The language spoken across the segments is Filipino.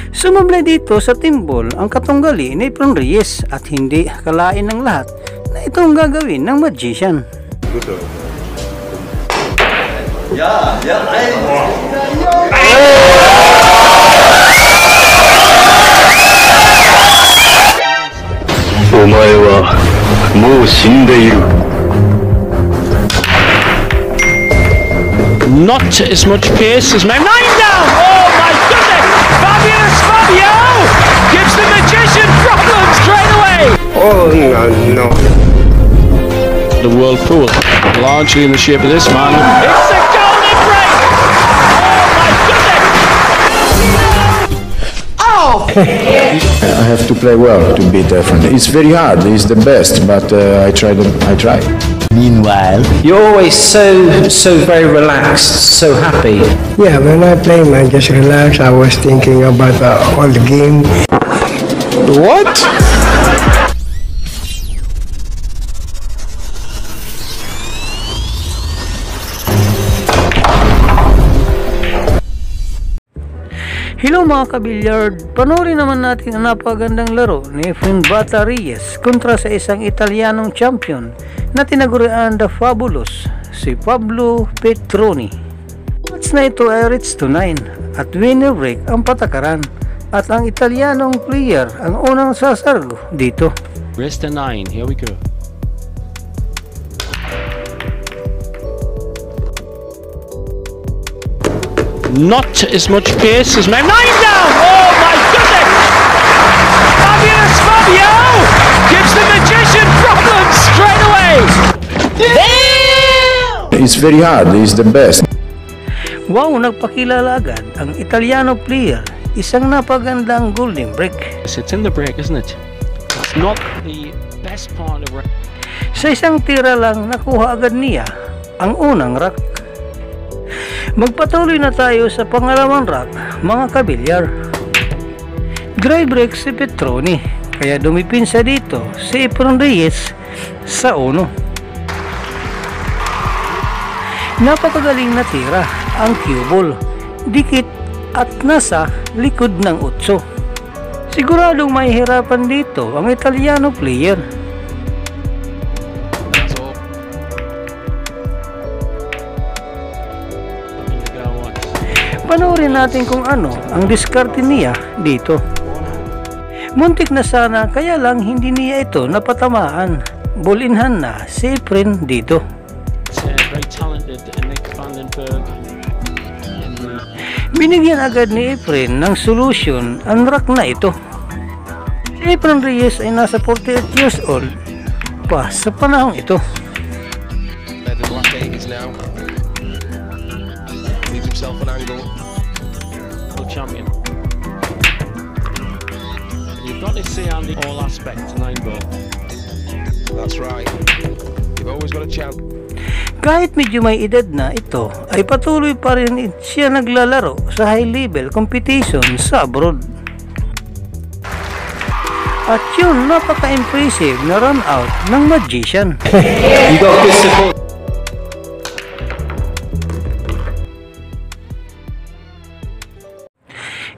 Sumamlay dito sa timbol ang katunggali ni Efren Reyes at hindi akalain ng lahat na ito ang gagawin ng magician. Omae wa mou shindeiru. Not as much pace as Mem. 9 down! Oh my goodness! Fabulous Fabio gives the magician problems straight away! Oh no. The whirlpool, largely in the shape of this man. It's a golden break! Oh my goodness! Oh! I have to play well to beat Efren. It's very hard. He's the best, but I try. Meanwhile, you're always so very relaxed, so happy. Yeah, when I play, I just relax. I was thinking about all the game. What? Hello mga kabilyard, panoorin naman natin ang napagandang laro ni Efren Bata Reyes kontra sa isang Italianong champion na tinagurian The Fabulous, si Pablo Petroni. Match na ito ay reach to 9 at winner break ang patakaran at ang Italianong player ang unang sasargo dito. Race to 9, here we go. Not as much pace as Mem. 9 down! Oh my goodness! Fabulous Fabio gives the magician problems straight away! Damn! It's very hard. He's the best. Wow, nagpakilala agad ang Italiano player. Isang napagandang golden break. It's in the break, isn't it? It's not the best part of it. Sa isang tira lang nakuha agad niya ang unang rack. Magpatuloy na tayo sa pangalawang rack mga kabilyar. Dry break si Petroni kaya dumipinsa dito si Efren Reyes sa uno. Napakagaling na tira ang cue ball, dikit at nasa likod ng utso. Siguradong mahihirapan dito ang Italiano player. Panoorin natin kung ano ang diskarte niya dito. Muntik na sana kaya lang hindi niya ito napatamaan. Ball in hand na si Efren dito. Very talented Nick Vandenberg. Binigyan agad ni Efren ng solusyon ang rack na ito. Si Efren Reyes ay nasa 48 years old pa sa panahong ito. Champion. You've got to see on the all aspects 9 ball. That's right. You've always got a chance. Kahit medyo may edad na ito, ay patuloy pa rin siya naglalaro sa high level competition sa abroad. At yun, napaka-impressive na run out ng magician. You got good support.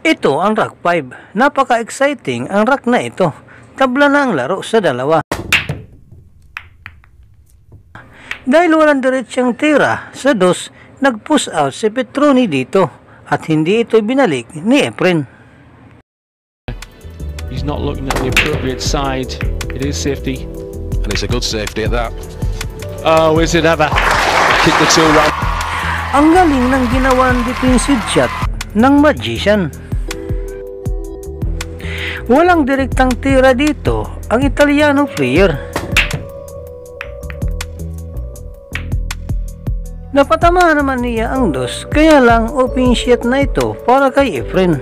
Ito ang rack 5. Napaka-exciting ang rack na ito. Tabla na ang laro sa dalawa. Dahil walang diretsang tira sa dos, nag-push out si Petroni dito at hindi ito binalik ni Efren. He's not looking at the appropriate side. It is safety. And it's a good safety at that. Oh, is it ever? Kick the two round. Ang galing ng ginawang defensive shot ng magician. Walang direktang tira dito ang Italiano player. Napatama naman niya ang dos, kaya lang open shot na ito para kay Efren.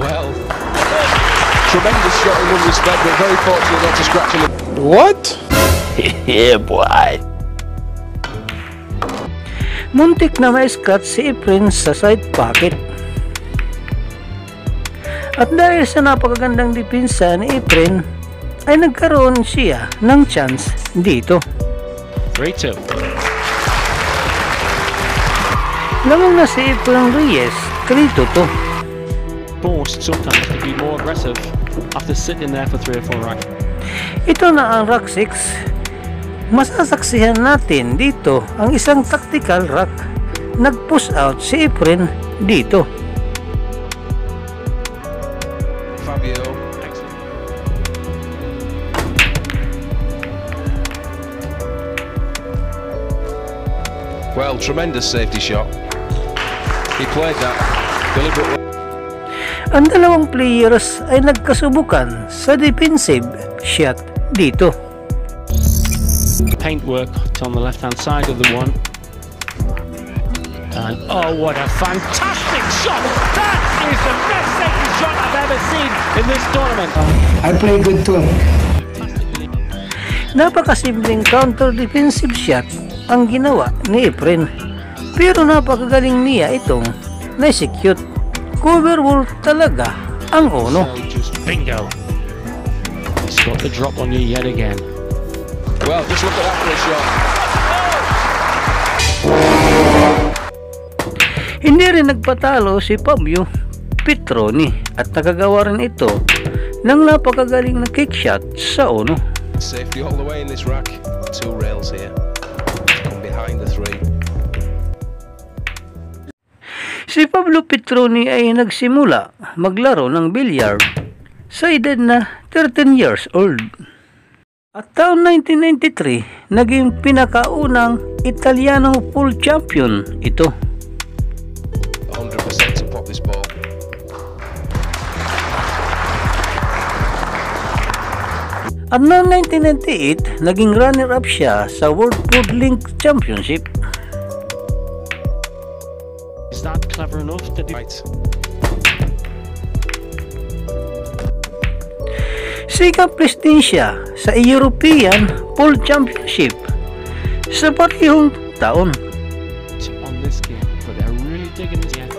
Well, tremendous shot in one respect, but very fortunate not to scratch him. What? Yeah, boy. Muntik na ma-scratch si Efren sa side pocket. At dahil sa napakagandang depensa ni Efren, ay nagkaroon siya ng chance dito. 3-2. Lamang na si Efren Reyes, 3-2. Forced sometimes to be more aggressive after sitting there for 3 or 4 racks. Ito na ang rack 6. Masasaksihan natin dito ang isang tactical rack. Nag-push out si Efren dito. Fabio. Well, tremendous safety shot. He played that deliberately. Ang dalawang players ay nagkasubukan sa defensive shot dito. Paintwork on the left hand side of the one. And oh, what a fantastic shot! That is the best safety shot I've ever seen in this tournament. I play good too. Napakasimpleng counter-defensive shot ang ginawa ni Efren. Pero napakagaling niya itong na-execute. Cover wall talaga ang uno. So just bingo. He's got the drop on you yet again. Well, just look at that for a shot. Hindi rin nagpatalo si Fabio Petroni at nakagawa rin ito ng napakagaling na kick shot sa uno. Safety all the way in this rack. 2 rails here. Come behind the 3. Si Pablo Petroni ay nagsimula maglaro ng billiard sa edad na 13 years old. At taon 1993, naging pinakaunang Italiano full champion ito. 100% to pop this ball. At noong 1998, naging runner-up siya sa World Food Link Championship. Is that clever enough to do? Right. Sikaplis din siya sa European Pool Championship sa parehong taon. On this game, but they're really digging this game.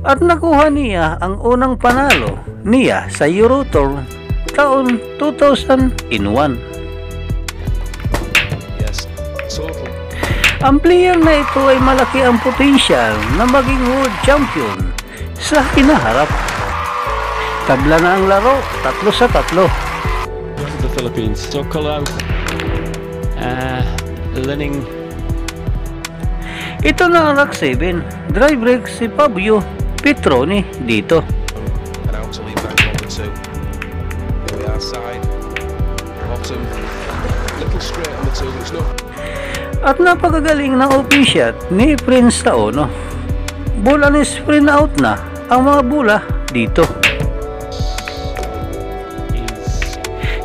At nakuha niya ang unang panalo niya sa Euro Tour taon 2001. Yes. Total. Ang player na ito ay malaki ang potensyal na maging world champion sa hinaharap. Tabla na ang laro, 3-3. The Philippines. So Kalau, Lening. Ito na ang rack 7. Dry break si Fabio Petroni dito. And out to leave that on the 2. Here we are, side. Bottom. Little straight on the 2. It's not. At napakagaling na open shot ni Efren sa uno. Bola ni sprint out na ang mga bola dito.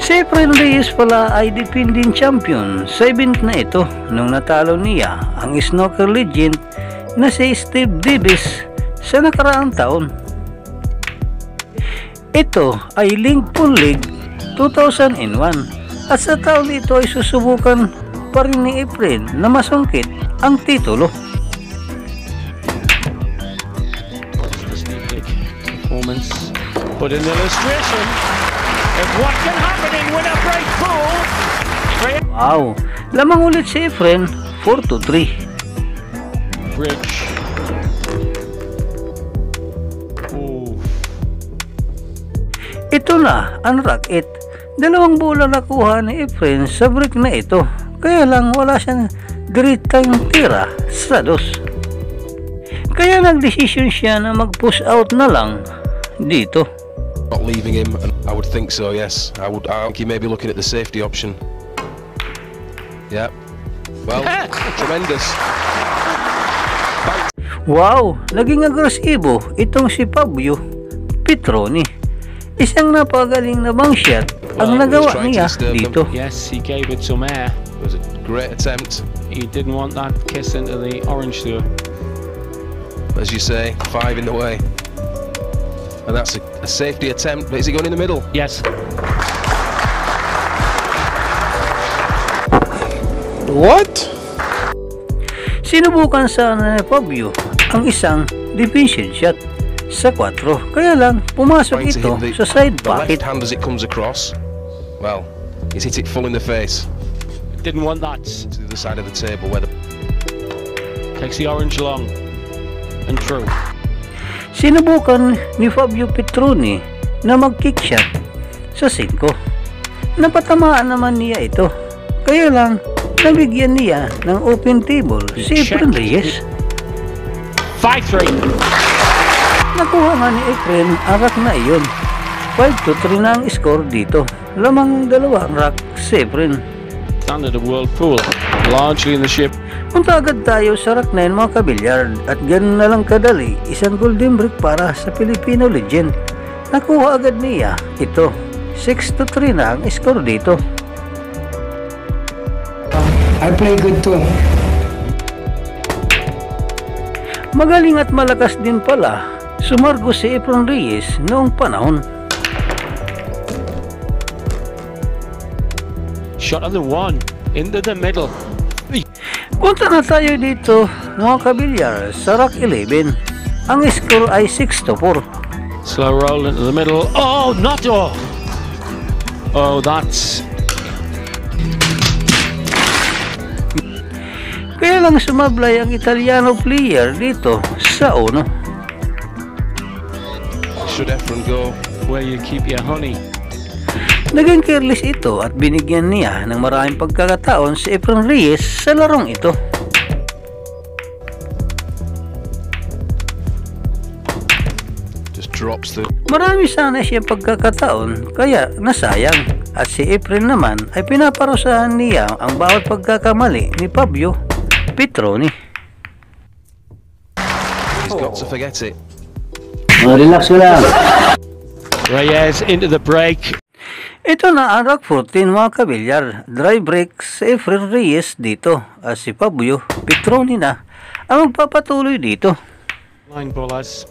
Si Efren Reyes pala ay defending champion sa event na ito nung natalo niya ang snooker legend na si Steve Davis sa nakaraang taon. Ito ay Link Pool League 2001 at sa taon ito ay susubukan pa rin ni Efren na masungkit ang titulo. Performance, but an illustration of what can happen in winner break pool. Wow, lamang ulit si Efren, 4-3. Bridge. Ooh. Ito na ang rack 8. Dalawang bola nakuha ni Efren sa break na ito. Kaya lang wala siyang diritang tira sa dos. Kaya nagdesisyon siya na mag-push out na lang dito. Not leaving him, and I would think so. Yes, I think he may be looking at the safety option. Yeah. Well, tremendous. Wow, naging agresibo itong si Fabio Petroni. Isang napagaling na bang shot ang nagawa niya dito. Yes, he gave it some air. It was a great attempt. He didn't want that kiss into the orange tour. As you say, 5 in the way. And that's a safety attempt, but is he going in the middle? Yes. What? Sinubukan sana ni Fabio ang isang defensive shot sa 4. Kaya lang pumasok Trying to ito hit sa side the left pocket. hand as it comes across. Well, He's hit it full in the face. Didn't want that. To the other side of the table where the... Takes the orange long and through. Sinubukan ni Fabio Petroni na mag-kick shot sa 5. Napatamaan naman niya ito. Kaya lang, nabigyan niya ng open table si Efren Reyes. 5-3. Nakuha nga ni Efren ang rack na iyon. 5-3 na ang score dito. Lamang 2 rack si Efren. Standard of world pool, largely in the ship. Punta agad tayo sa rack 9 mga kabilyard at ganun na lang kadali, isang golden break para sa Filipino legend. Nakuha agad niya ito. 6-3 na ang score dito. I play good too. Magaling at malakas din pala sumargo si Efren Reyes noong panahon. Shot of the 1 into the middle. Punta na tayo dito mga kabilyar sa rack 11. Ang score ay 6-4. Slow roll into the middle. Oh, not all. Oh, that's... Kaya lang sumablay ang Italiano player dito sa 1. Should Efren go? where you keep your honey. Naging careless ito at binigyan niya ng maraming pagkakataon si Efren Reyes sa larong ito. Just drops the... Marami sana siyang pagkakataon kaya nasayang at si Efren naman ay pinaparusahan niya ang bawat pagkakamali ni Fabio Petroni. He's got to forget it. Relax ka lang. Reyes into the break. Ito na ang Rock 14 mga kabilyar. Dry break sa Efren Reyes dito at si Fabio Petroni na ang magpapatuloy dito. Line bowlers.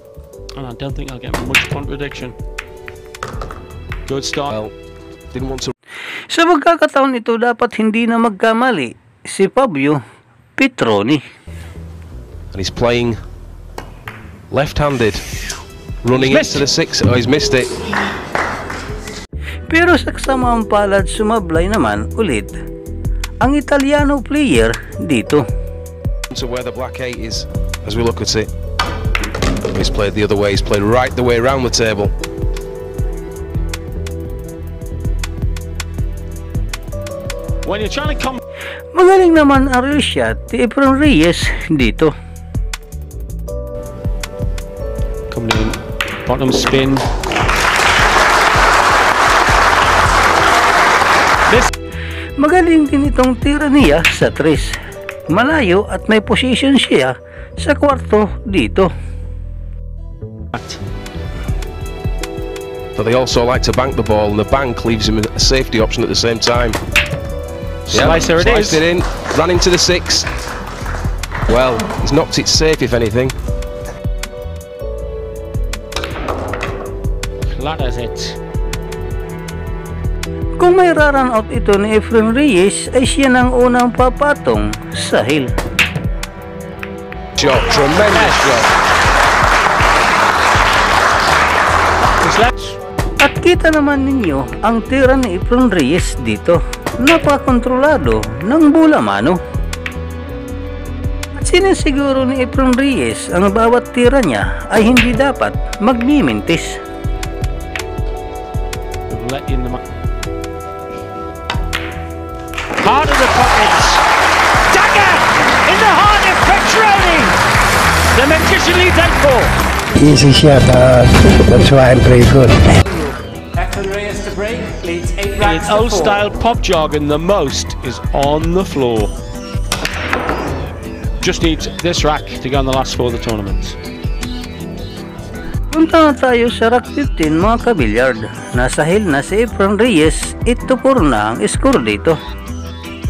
And I don't think I'll get much contradiction. Good start. Well, didn't want to... Sa pagkakataon ito dapat hindi na magkamali si Fabio Petroni. And he's playing left-handed. Running into the six. Oh, he's missed it. Pero sa kasamaang palad sumablay naman ulit ang Italiano player dito. To where the black 8 is, as we look at it. He's played the other way. He's played right the way around the table. When you're trying to come... Magaling naman ang real shot ni Efren Reyes dito. Coming in. Bottom spin. This... Magaling din itong tira niya sa 3. Malayo at may position siya sa kwarto dito. But they also like to bank the ball, and the bank leaves him a safety option at the same time. Slicer it is. Sliced it in, ran into the 6. Well, he's knocked it safe, if anything. Clatters it. Kung may run out ito ni Efren Reyes ay siya nang unang papatong sa hill. Shot, tremendous shot. At kita naman ninyo ang tira ni Efren Reyes dito. Napakontrolado ng bola mano. At sinasiguro ni Efren Reyes ang bawat tira niya ay hindi dapat magmimintis. Let in the... Heart of the pockets. Dagger in the heart of Petroni. The magician leads 8-4. Easy shot, that's why I play good. Efren Reyes to break, leads 8 In racks to 4. old style pop jargon, the most is on the floor. Just needs this rack to go on the last 4 of the tournament. Punta na tayo sa Rock 15 mga kabilyard. Nasa hill na si Efren Reyes. Ito po na ang score dito.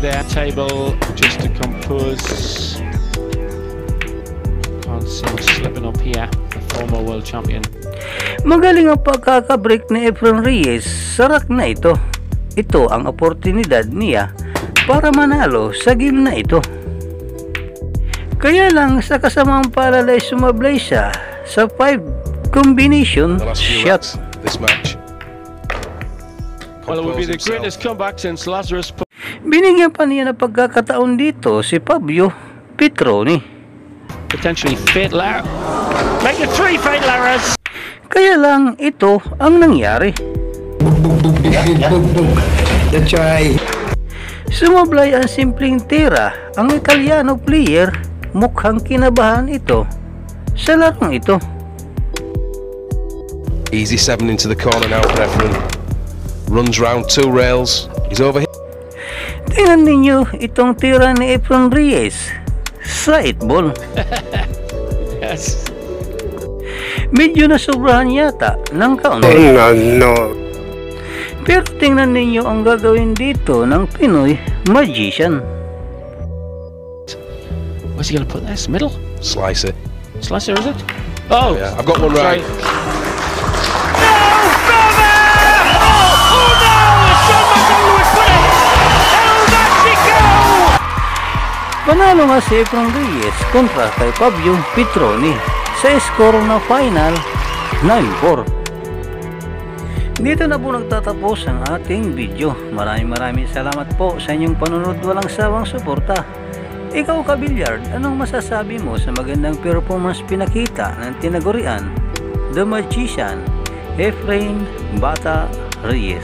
Their table just to compose. Can't see him slipping up here. The former world champion. Magaling ang pagkakabreak ni Efren Reyes sa rack na ito. Ito ang oportunidad niya para manalo sa game na ito. Kaya lang sa kasamang palad ay sumablay siya sa 5 combination The last few shot. racks this match. Well, it would be compose the greatest himself. comeback since Lazarus. Binigyan pa niya ng pagkakataon dito si Fabio Petroni. Potentially fatal error. Make it 3 fatal errors. Kaya lang ito ang nangyari. That's why Sumablay ang simpleng tira. Ang Italiano player mukhang kinabahan ito sa larong ito. Easy 7 into the corner now for Efren. Runs round 2 rails. He's over here. Tingnan ninyo itong tira ni Efren Reyes sa 8 ball. Yes. Medyo nasobrahan yata ng kaunti. no. Pero tingnan ninyo ang gagawin dito ng Pinoy magician. Where's he going to put this? Middle? Slice it. Slicer, is it? Oh, Yeah, I've got one sorry. right. No! Brother! Oh no! It's John McDonald would put it! El Mexico! Panalo nga si Efren Reyes kontra kay Fabio Petroni sa score na final 9-4. Dito na po nagtatapos ang ating video. Maraming salamat po sa inyong panunod, walang sawang suporta. Ikaw kabilyard, anong masasabi mo sa magandang performance pinakita ng tinagurian The Magician Efren Bata Reyes?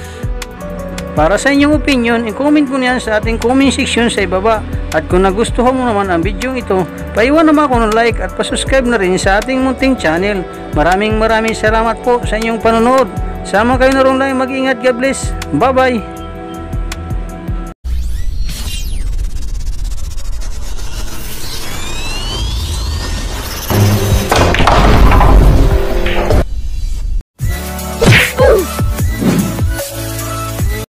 Para sa inyong opinion, i-comment mo niyan sa ating comment section sa ibaba. At kung nagustuhan mo naman ang video ito, paiwan naman ako ng like at pasubscribe na rin sa ating munting channel. Maraming salamat po sa inyong panonood. Sama kayo na rin lang, mag-ingat, God bless. Bye bye.